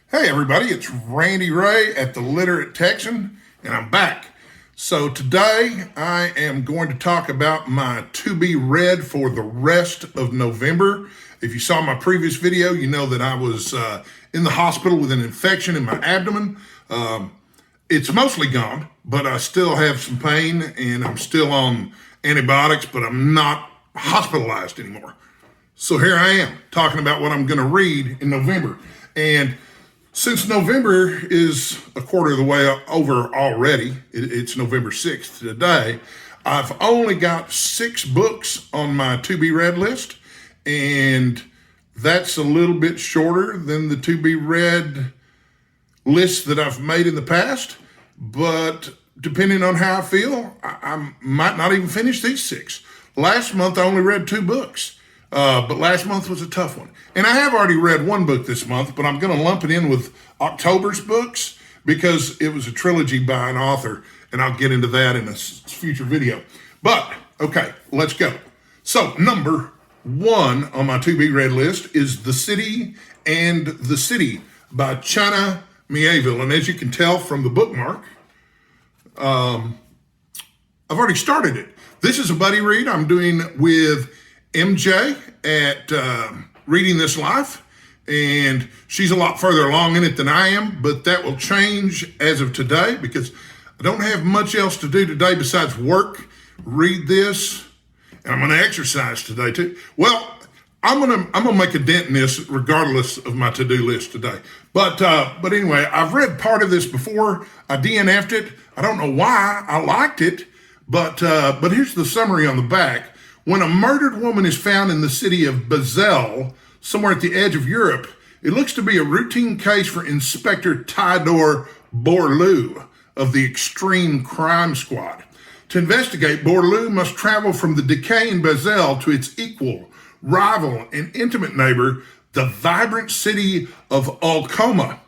Hey everybody, it's Randy Ray at the Literate Texan, and I'm back. So today I am going to talk about my to-be read for the rest of November. If you saw my previous video, you know that I was in the hospital with an infection in my abdomen. It's mostly gone, but I still have some pain and I'm still on antibiotics, but I'm not hospitalized anymore. So here I am talking about what I'm going to read in November. And since November is a quarter of the way over already, it's November 6th today, I've only got 6 books on my to-be read list, and that's a little bit shorter than the to-be read list that I've made in the past, but depending on how I feel, I might not even finish these 6. Last month I only read 2 books. But last month was a tough one. And I have already read 1 book this month, but I'm going to lump it in with October's books because it was a trilogy by an author, and I'll get into that in a future video. But, okay, let's go. So, number 1 on my to-be read list is The City and the City by Chine Mieville. And as you can tell from the bookmark, I've already started it. This is a buddy read I'm doing with MJ at Reading This Life, and she's a lot further along in it than I am, but that will change as of today because I don't have much else to do today besides work, read this, and I'm going to exercise today too. Well, I'm gonna make a dent in this regardless of my to-do list today. But anyway, I've read part of this before. I DNF'd it. I don't know why. I liked it, but here's the summary on the back. When a murdered woman is found in the city of Basel, somewhere at the edge of Europe, it looks to be a routine case for Inspector Théodore Bourlou of the Extreme Crime Squad. To investigate, Bourlou must travel from the decaying Basel to its equal, rival, and intimate neighbor, the vibrant city of Alcoma.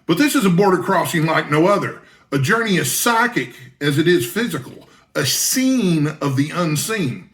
But this is a border crossing like no other, a journey as psychic as it is physical, a scene of the unseen.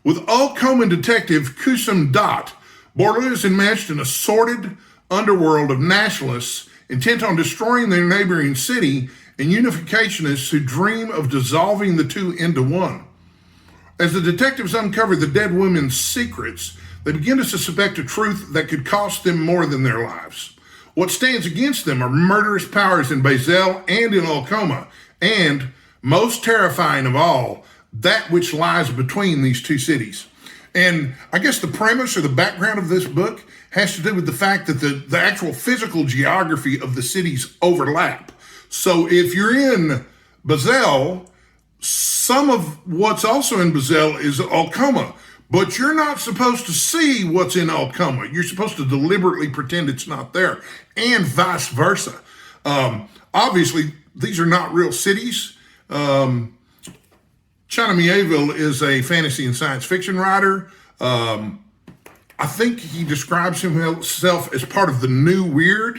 With Alcoman detective Kusum Dutt, Bourlou is enmeshed in a sordid underworld of nationalists intent on destroying their neighboring city and unificationists who dream of dissolving the two into one. As the detectives uncover the dead woman's secrets, they begin to suspect a truth that could cost them more than their lives. What stands against them are murderous powers in Basel and in Alcoma, and, most terrifying of all, that which lies between these two cities. And I guess the premise or the background of this book has to do with the fact that the actual physical geography of the cities overlap. So if you're in Basel, some of what's also in Basel is Alcoma, but you're not supposed to see what's in Alcoma. You're supposed to deliberately pretend it's not there, and vice versa. Obviously, these are not real cities. Chine Mieville is a fantasy and science fiction writer. I think he describes himself as part of the new weird,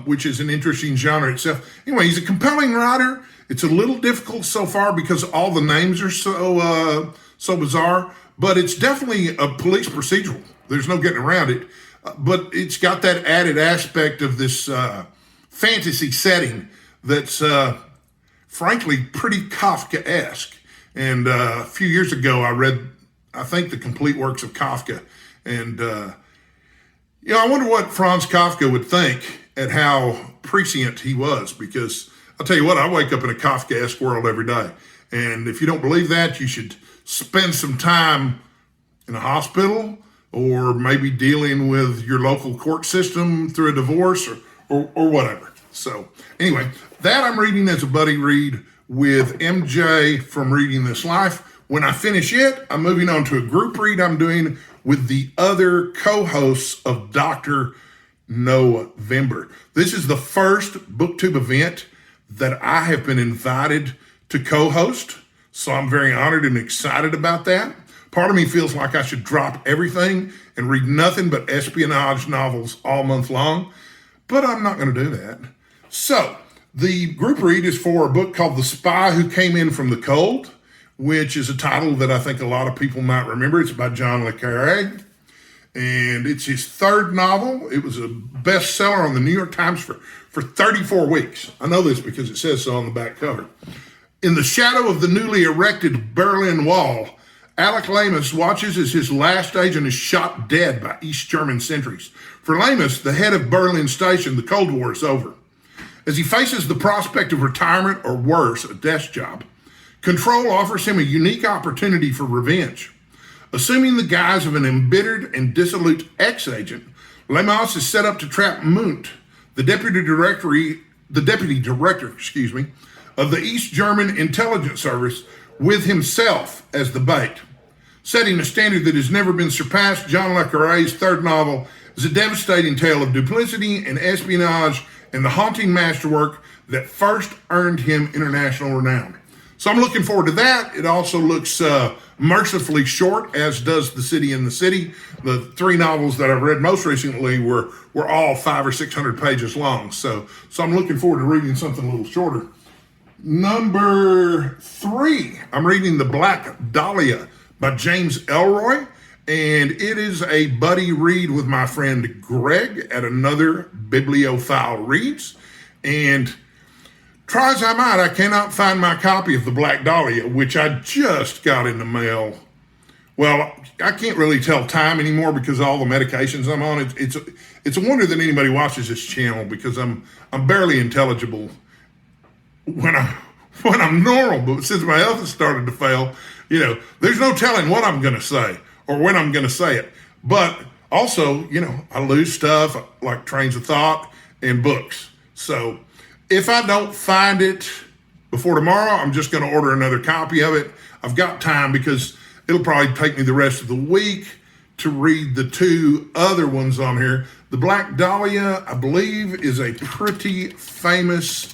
which is an interesting genre itself. Anyway, he's a compelling writer. It's a little difficult so far because all the names are so bizarre, but it's definitely a police procedural. There's no getting around it. But it's got that added aspect of this fantasy setting that's frankly pretty Kafka-esque. And a few years ago, I read, I think, the complete works of Kafka. And, I wonder what Franz Kafka would think at how prescient he was, because I'll tell you what, I wake up in a Kafkaesque world every day. And if you don't believe that, you should spend some time in a hospital or maybe dealing with your local court system through a divorce or whatever. So anyway, that I'm reading as a buddy read with MJ from Reading This Life. When I finish it, I'm moving on to a group read I'm doing with the other co-hosts of Dr. No-vember. This is the first BookTube event that I have been invited to co-host, so I'm very honored and excited about that. Part of me feels like I should drop everything and read nothing but espionage novels all month long, but I'm not going to do that. So, the group read is for a book called The Spy Who Came In From the Cold, which is a title that I think a lot of people might remember. It's by John le Carré. and it's his third novel. It was a bestseller on the New York Times for 34 weeks. I know this because it says so on the back cover. In the shadow of the newly erected Berlin Wall, Alec Lamas watches as his last agent is shot dead by East German sentries. For Lamas, the head of Berlin Station, the Cold War is over. As he faces the prospect of retirement or worse, a desk job, Control offers him a unique opportunity for revenge. Assuming the guise of an embittered and dissolute ex-agent, Lamas is set up to trap Munt, the deputy director, of the East German intelligence service, with himself as the bait. Setting a standard that has never been surpassed, John le Carré's third novel is a devastating tale of duplicity and espionage and the haunting masterwork that first earned him international renown. So I'm looking forward to that. It also looks mercifully short, as does The City in the City. The three novels that I've read most recently were all 500 or 600 pages long. So I'm looking forward to reading something a little shorter. Number 3, I'm reading The Black Dahlia by James Ellroy, and it is a buddy read with my friend Greg at Another Bibilophile Reads. And try as I might, I cannot find my copy of The Black Dahlia, which I just got in the mail. Well, I can't really tell time anymore because of all the medications I'm on. It's a wonder that anybody watches this channel because I'm barely intelligible when I'm normal, but since my health has started to fail, there's no telling what I'm going to say or when I'm going to say it. But also, I lose stuff like trains of thought and books. So if I don't find it before tomorrow, I'm just going to order another copy of it. I've got time because it'll probably take me the rest of the week to read the 2 other ones on here. The Black Dahlia, I believe, is a pretty famous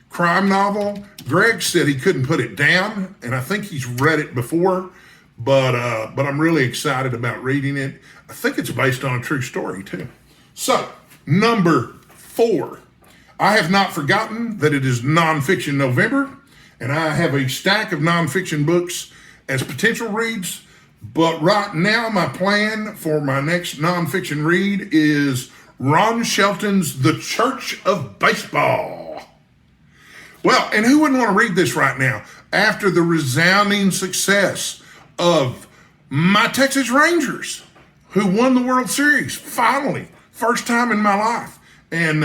crime novel. Greg said he couldn't put it down, and I think he's read it before, but I'm really excited about reading it. I think it's based on a true story, too. So, number 4. I have not forgotten that it is Nonfiction November, and I have a stack of nonfiction books as potential reads, but right now my plan for my next nonfiction read is Ron Shelton's The Church of Baseball. Well, and who wouldn't want to read this right now after the resounding success of my Texas Rangers, who won the World Series, finally, first time in my life. And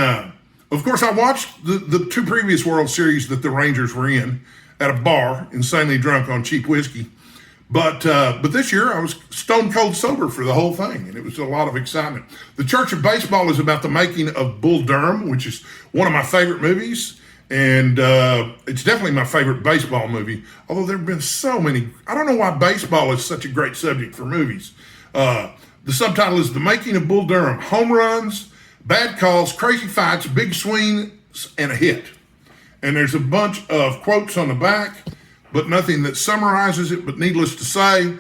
of course, I watched the 2 previous World Series that the Rangers were in at a bar, insanely drunk on cheap whiskey. But this year, I was stone cold sober for the whole thing, and it was a lot of excitement. The Church of Baseball is about the making of Bull Durham, which is one of my favorite movies. And it's definitely my favorite baseball movie, although there have been so many. I don't know why baseball is such a great subject for movies. The subtitle is The Making of Bull Durham: Home Runs, Bad Calls, Crazy Fights, Big Swings, and a Hit. And there's a bunch of quotes on the back, but nothing that summarizes it. But needless to say,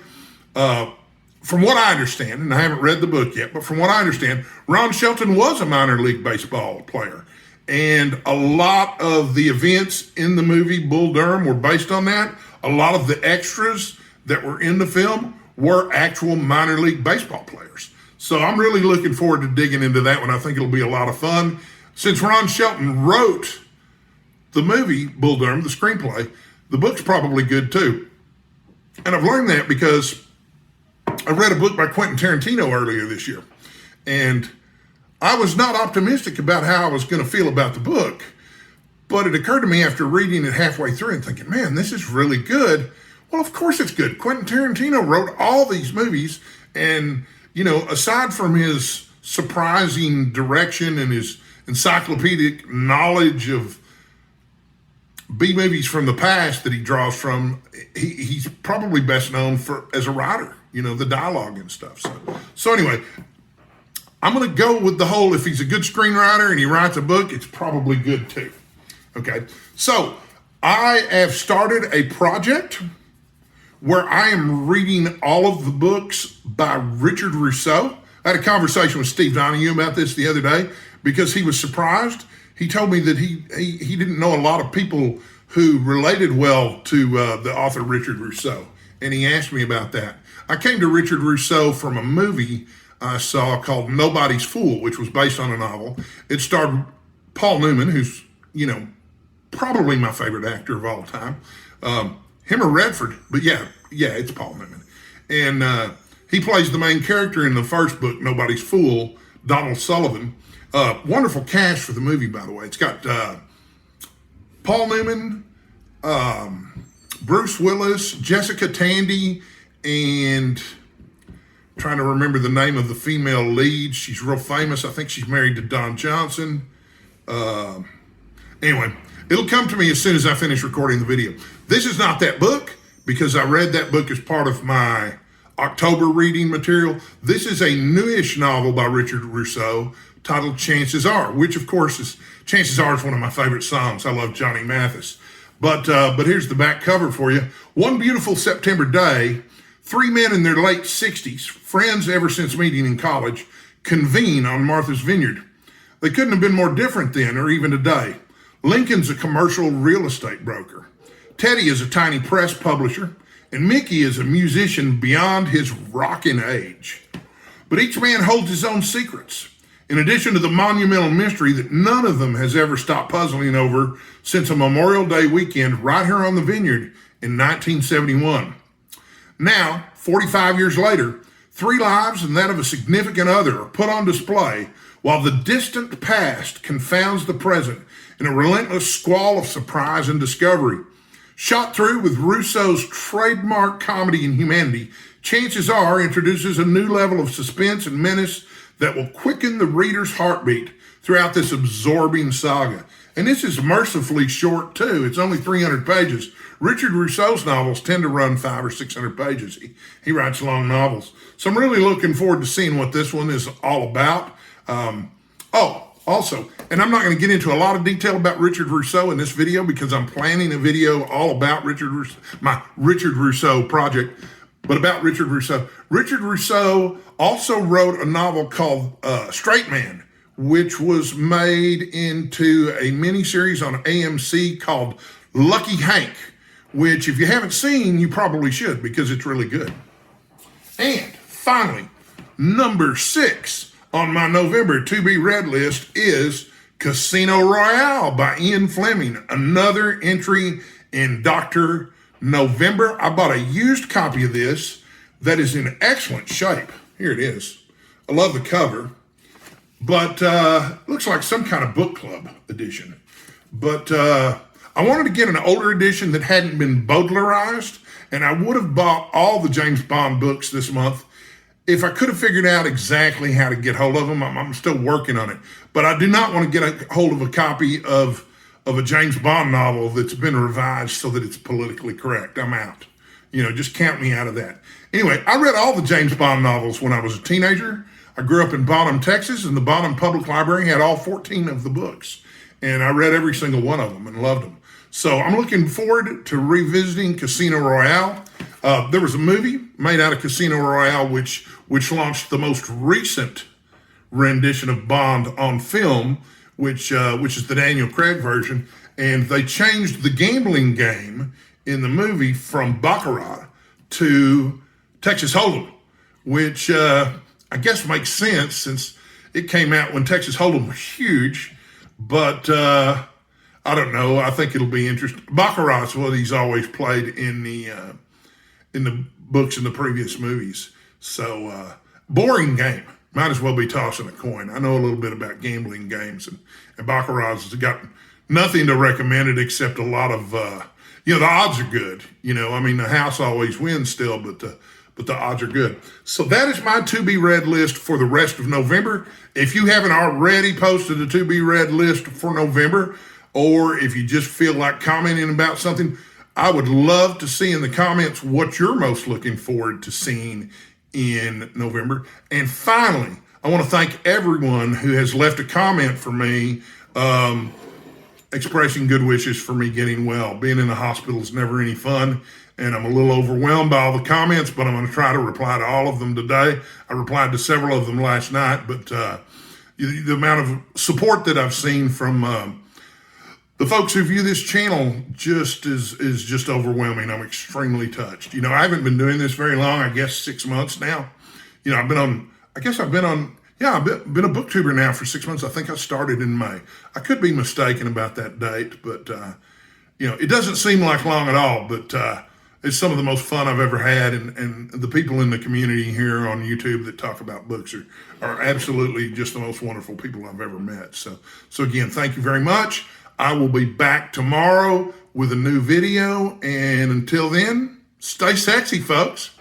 from what I understand, and I haven't read the book yet, but from what I understand, Ron Shelton was a minor league baseball player. And a lot of the events in the movie Bull Durham were based on that. A lot of the extras that were in the film were actual minor league baseball players. So I'm really looking forward to digging into that one. I think it'll be a lot of fun. Since Ron Shelton wrote the movie Bull Durham, the screenplay, the book's probably good too. And I've learned that because I read a book by Quentin Tarantino earlier this year. And I was not optimistic about how I was going to feel about the book, but it occurred to me after reading it halfway through and thinking, man, this is really good. Well, of course it's good. Quentin Tarantino wrote all these movies, and, aside from his surprising direction and his encyclopedic knowledge of B-movies from the past that he draws from, he's probably best known as a writer, the dialogue and stuff. So anyway, I'm going to go with the whole, if he's a good screenwriter and he writes a book, it's probably good too. Okay, so I have started a project where I am reading all of the books by Richard Russo. I had a conversation with Steve Donahue about this the other day because he was surprised. He told me that he didn't know a lot of people who related well to the author Richard Russo, and he asked me about that. I came to Richard Russo from a movie I saw called Nobody's Fool, which was based on a novel. It starred Paul Newman, who's, probably my favorite actor of all time. Him or Redford, but yeah, it's Paul Newman. And he plays the main character in the first book, Nobody's Fool, Donald Sullivan. Wonderful cast for the movie, by the way. It's got Paul Newman, Bruce Willis, Jessica Tandy, and trying to remember the name of the female lead. She's real famous. I think she's married to Don Johnson. Anyway, it'll come to me as soon as I finish recording the video. This is not that book because I read that book as part of my October reading material. This is a newish novel by Richard Russo titled Chances Are, which of course is one of my favorite songs. I love Johnny Mathis. But here's the back cover for you. One beautiful September day, three men in their late 60s, friends ever since meeting in college, convene on Martha's Vineyard. They couldn't have been more different then or even today. Lincoln's a commercial real estate broker. Teddy is a tiny press publisher, and Mickey is a musician beyond his rockin' age. But each man holds his own secrets, in addition to the monumental mystery that none of them has ever stopped puzzling over since a Memorial Day weekend right here on the vineyard in 1971. Now, 45 years later, three lives and that of a significant other are put on display while the distant past confounds the present in a relentless squall of surprise and discovery. Shot through with Russo's trademark comedy and humanity, Chances Are introduces a new level of suspense and menace that will quicken the reader's heartbeat throughout this absorbing saga. And this is mercifully short too. It's only 300 pages. Richard Russo's novels tend to run 500 or 600 pages. He writes long novels. So I'm really looking forward to seeing what this one is all about. Also, and I'm not going to get into a lot of detail about Richard Russo in this video because I'm planning a video all about my Richard Russo project, but about Richard Russo. Richard Russo also wrote a novel called Straight Man, which was made into a miniseries on AMC called Lucky Hank, which if you haven't seen, you probably should because it's really good. And finally, number 6 on my November to-be-read list is Casino Royale by Ian Fleming, another entry in Dr. No-vember. I bought a used copy of this that is in excellent shape. Here it is. I love the cover, but looks like some kind of book club edition. But I wanted to get an older edition that hadn't been Baudelaireized, and I would have bought all the James Bond books this month if I could have figured out exactly how to get hold of them. I'm still working on it. But I do not want to get a hold of a copy of a James Bond novel that's been revised so that it's politically correct. I'm out. Just count me out of that. Anyway, I read all the James Bond novels when I was a teenager. I grew up in Bonham, Texas, and the Bonham Public Library had all 14 of the books. And I read every single one of them and loved them. So I'm looking forward to revisiting Casino Royale. There was a movie made out of Casino Royale, which launched the most recent rendition of Bond on film, which is the Daniel Craig version. And they changed the gambling game in the movie from Baccarat to Texas Hold'em, which I guess makes sense since it came out when Texas Hold'em was huge. But I don't know. I think it'll be interesting. Baccarat's what he's always played in the books in the previous movies. So boring game. Might as well be tossing a coin. I know a little bit about gambling games, and Baccarat's got nothing to recommend it except a lot of, the odds are good. The house always wins still, but the odds are good. So that is my to-be-read list for the rest of November. If you haven't already posted a to-be-read list for November, or if you just feel like commenting about something, I would love to see in the comments what you're most looking forward to seeing in November. And finally, I want to thank everyone who has left a comment for me expressing good wishes for me getting well. Being in the hospital is never any fun, and I'm a little overwhelmed by all the comments, but I'm going to try to reply to all of them today. I replied to several of them last night, but the amount of support that I've seen from the folks who view this channel is just overwhelming. I'm extremely touched. I haven't been doing this very long, I guess 6 months now. I've been on I guess I've been on, yeah, I've been a booktuber now for 6 months. I think I started in May. I could be mistaken about that date, but, it doesn't seem like long at all, but it's some of the most fun I've ever had. And the people in the community here on YouTube that talk about books are absolutely just the most wonderful people I've ever met. So again, thank you very much. I will be back tomorrow with a new video. And until then, stay sexy, folks.